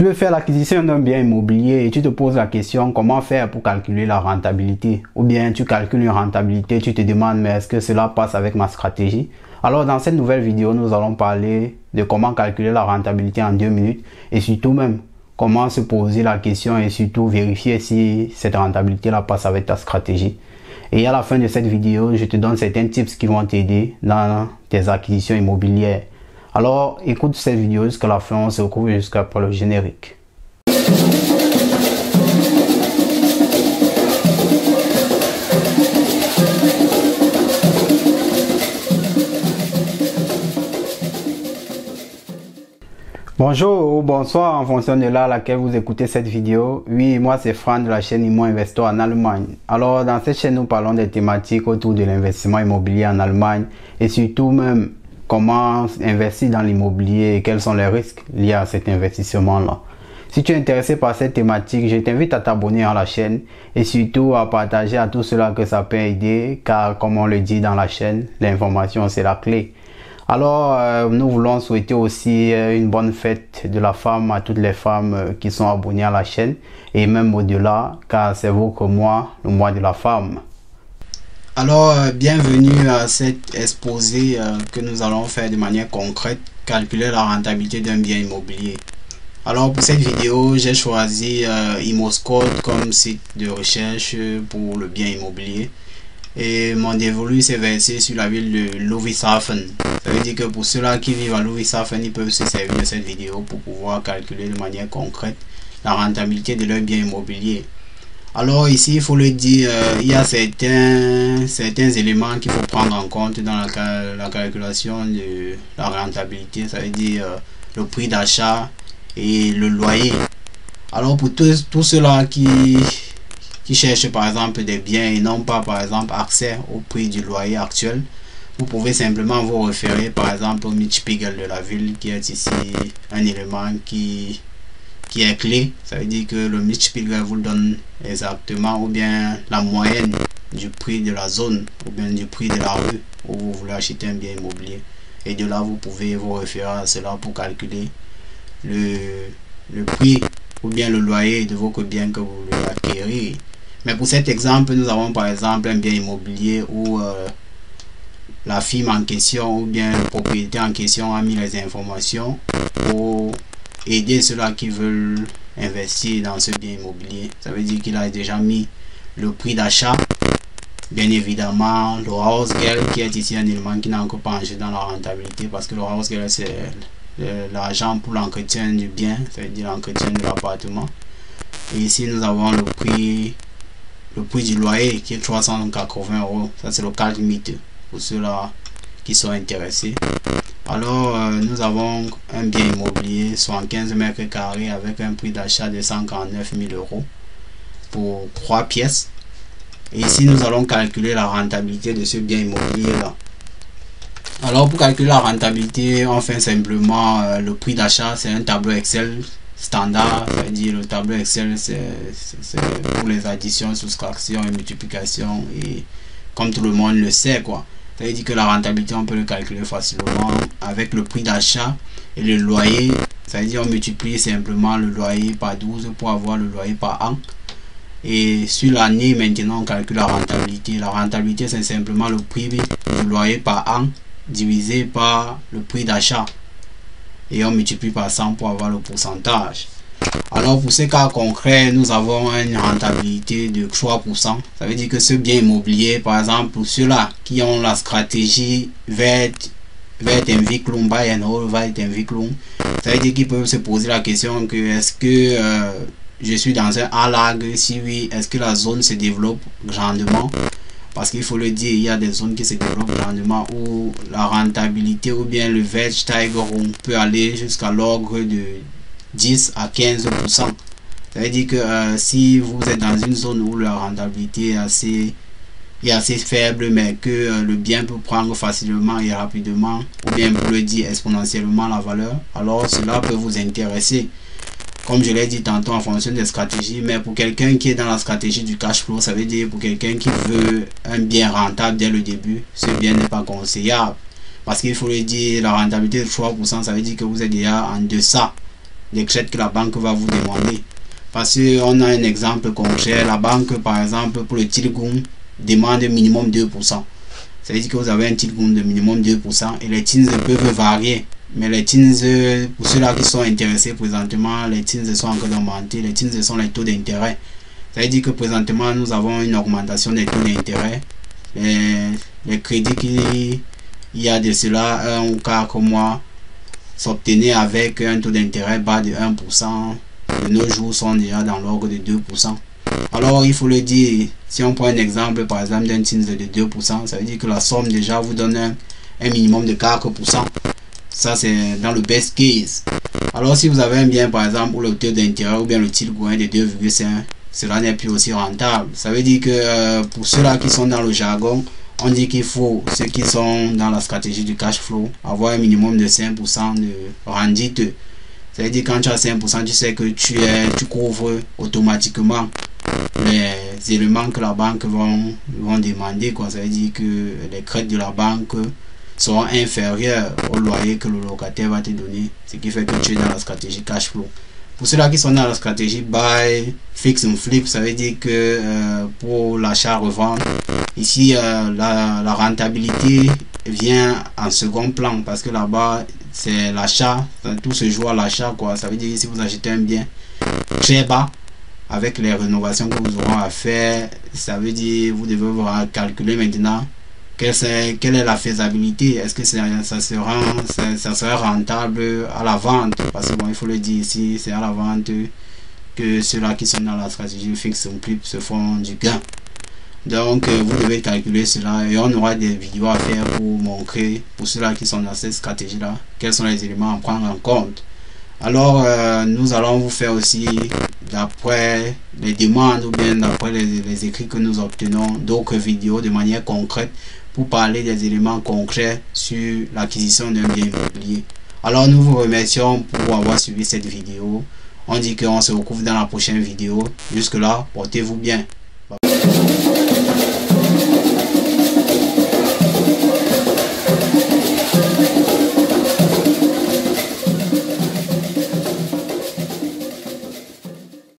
Tu veux faire l'acquisition d'un bien immobilier et tu te poses la question comment faire pour calculer la rentabilité. Ou bien tu calcules une rentabilité, tu te demandes mais est-ce que cela passe avec ma stratégie? Alors dans cette nouvelle vidéo, nous allons parler de comment calculer la rentabilité en 2 minutes et surtout même comment se poser la question et surtout vérifier si cette rentabilité-là passe avec ta stratégie. Et à la fin de cette vidéo, je te donne certains tips qui vont t'aider dans tes acquisitions immobilières. Alors, écoute cette vidéo jusqu'à la fin, on se retrouve jusqu'après le générique. Bonjour ou bonsoir en fonction de l'heure à laquelle vous écoutez cette vidéo. Oui, moi c'est Fran de la chaîne Immo Investor en Allemagne. Alors, dans cette chaîne, nous parlons des thématiques autour de l'investissement immobilier en Allemagne et surtout même comment investir dans l'immobilier et quels sont les risques liés à cet investissement-là. Si tu es intéressé par cette thématique, je t'invite à t'abonner à la chaîne et surtout à partager à tous ceux-là que ça peut aider car comme on le dit dans la chaîne, l'information c'est la clé. Alors, nous voulons souhaiter aussi une bonne fête de la femme à toutes les femmes qui sont abonnées à la chaîne et même au-delà car c'est votre mois, le mois de la femme. Alors, bienvenue à cet exposé que nous allons faire de manière concrète, calculer la rentabilité d'un bien immobilier. Alors, pour cette vidéo, j'ai choisi ImmoScout comme site de recherche pour le bien immobilier. Et mon dévolu s'est versé sur la ville de Ludwigshafen. Ça veut dire que pour ceux-là qui vivent à Ludwigshafen, ils peuvent se servir de cette vidéo pour pouvoir calculer de manière concrète la rentabilité de leur bien immobilier. Alors ici, il faut le dire, il y a certains éléments qu'il faut prendre en compte dans la calculation de la rentabilité, ça veut dire le prix d'achat et le loyer. Alors pour tous ceux-là qui cherchent par exemple des biens et n'ont pas par exemple accès au prix du loyer actuel, vous pouvez simplement vous référer par exemple au Mietspiegel de la ville qui est ici un élément qui est clé. Ça veut dire que le Mietspiegel vous donne exactement ou bien la moyenne du prix de la zone ou bien du prix de la rue où vous voulez acheter un bien immobilier, et de là vous pouvez vous référer à cela pour calculer le prix ou bien le loyer de votre bien que vous voulez acquérir. Mais pour cet exemple, nous avons par exemple un bien immobilier où la firme en question ou bien le propriétaire en question a mis les informations pour aider ceux-là qui veulent investir dans ce bien immobilier. Ça veut dire qu'il a déjà mis le prix d'achat, bien évidemment le Hausgeld qui est ici un élément qui n'a encore pas entré dans la rentabilité parce que le Hausgeld c'est l'argent pour l'entretien du bien, ça veut dire l'entretien de l'appartement. Et ici nous avons le prix du loyer qui est 380 €. Ça c'est le calcul mythe pour ceux-là qui sont intéressés. Alors nous avons un bien immobilier 75 mètres carrés avec un prix d'achat de 149 000 € pour 3 pièces. Et ici nous allons calculer la rentabilité de ce bien immobilier là. Alors pour calculer la rentabilité, on fait simplement le prix d'achat, c'est un tableau Excel standard, ça veut dire le tableau Excel c'est pour les additions, soustractions et multiplications, et comme tout le monde le sait quoi. Ça veut dire que la rentabilité on peut le calculer facilement avec le prix d'achat et le loyer. Ça veut dire on multiplie simplement le loyer par 12 pour avoir le loyer par an. Et sur l'année maintenant on calcule la rentabilité. La rentabilité c'est simplement le prix du loyer par an divisé par le prix d'achat. Et on multiplie par 100 pour avoir le pourcentage. Alors pour ce cas concret, nous avons une rentabilité de 3%. Ça veut dire que ce bien immobilier, par exemple pour ceux-là qui ont la stratégie Wertentwicklung, buy and hold, Wertentwicklung, ça veut dire qu'ils peuvent se poser la question que est-ce que je suis dans un A-lag, si oui, est-ce que la zone se développe grandement? Parce qu'il faut le dire, il y a des zones qui se développent grandement où la rentabilité ou bien le Wertsteigerung peut aller jusqu'à l'ordre de 10 à 15%. Ça veut dire que si vous êtes dans une zone où la rentabilité est assez faible, mais que le bien peut prendre facilement et rapidement, ou bien pour le dire exponentiellement la valeur, alors cela peut vous intéresser. Comme je l'ai dit tantôt en fonction des stratégies, mais pour quelqu'un qui est dans la stratégie du cash flow, ça veut dire pour quelqu'un qui veut un bien rentable dès le début, ce bien n'est pas conseillable. Parce qu'il faut le dire, la rentabilité de 3%, ça veut dire que vous êtes déjà en deçà les crédits que la banque va vous demander. Parce qu'on a un exemple concret, la banque par exemple pour le Tilgoum demande minimum 2%. Ça veut dire que vous avez un Tilgoum de minimum 2% et les TINS peuvent varier. Mais les TINS, pour ceux-là qui sont intéressés présentement, les TINS sont encore augmentés. Les TINS sont les taux d'intérêt. Ça veut dire que présentement nous avons une augmentation des taux d'intérêt. Les crédits qu'il y a de cela, 1 ou 4 mois, s'obtenaient avec un taux d'intérêt bas de 1%. De nos jours sont déjà dans l'ordre de 2%. Alors il faut le dire, si on prend un exemple par exemple d'un TINS de 2%, ça veut dire que la somme déjà vous donne un minimum de 4%. Ça c'est dans le best case. Alors si vous avez un bien par exemple où le taux d'intérêt ou bien le Tilgoum de 2,5, cela n'est plus aussi rentable. Ça veut dire que pour ceux-là qui sont dans le jargon, on dit qu'il faut, ceux qui sont dans la stratégie du cash flow, avoir un minimum de 5% de rendite. Ça veut dire quand tu as 5%, tu sais que tu couvres automatiquement les éléments que la banque vont demander, quoi. Ça veut dire que les crédits de la banque seront inférieurs au loyer que le locataire va te donner, ce qui fait que tu es dans la stratégie cash flow. Pour ceux-là qui sont dans la stratégie buy, fix and flip, ça veut dire que pour l'achat-revente, ici la rentabilité vient en second plan parce que là-bas c'est l'achat, tout se joue à l'achat, quoi. Ça veut dire que si vous achetez un bien très bas avec les rénovations que vous aurez à faire, ça veut dire vous devez vous calculer maintenant quelle est la faisabilité. Est-ce que ça sera rentable à la vente? Parce que bon, il faut le dire ici, c'est à la vente que ceux-là qui sont dans la stratégie fixe ou flip se font du gain. Donc vous devez calculer cela et on aura des vidéos à faire pour montrer pour ceux-là qui sont dans cette stratégie là quels sont les éléments à prendre en compte. Alors nous allons vous faire aussi, d'après les demandes ou bien d'après les écrits que nous obtenons, d'autres vidéos de manière concrète pour parler des éléments concrets sur l'acquisition d'un bien immobilier. Alors nous vous remercions pour avoir suivi cette vidéo. On dit qu'on se retrouve dans la prochaine vidéo. Jusque là, portez-vous bien.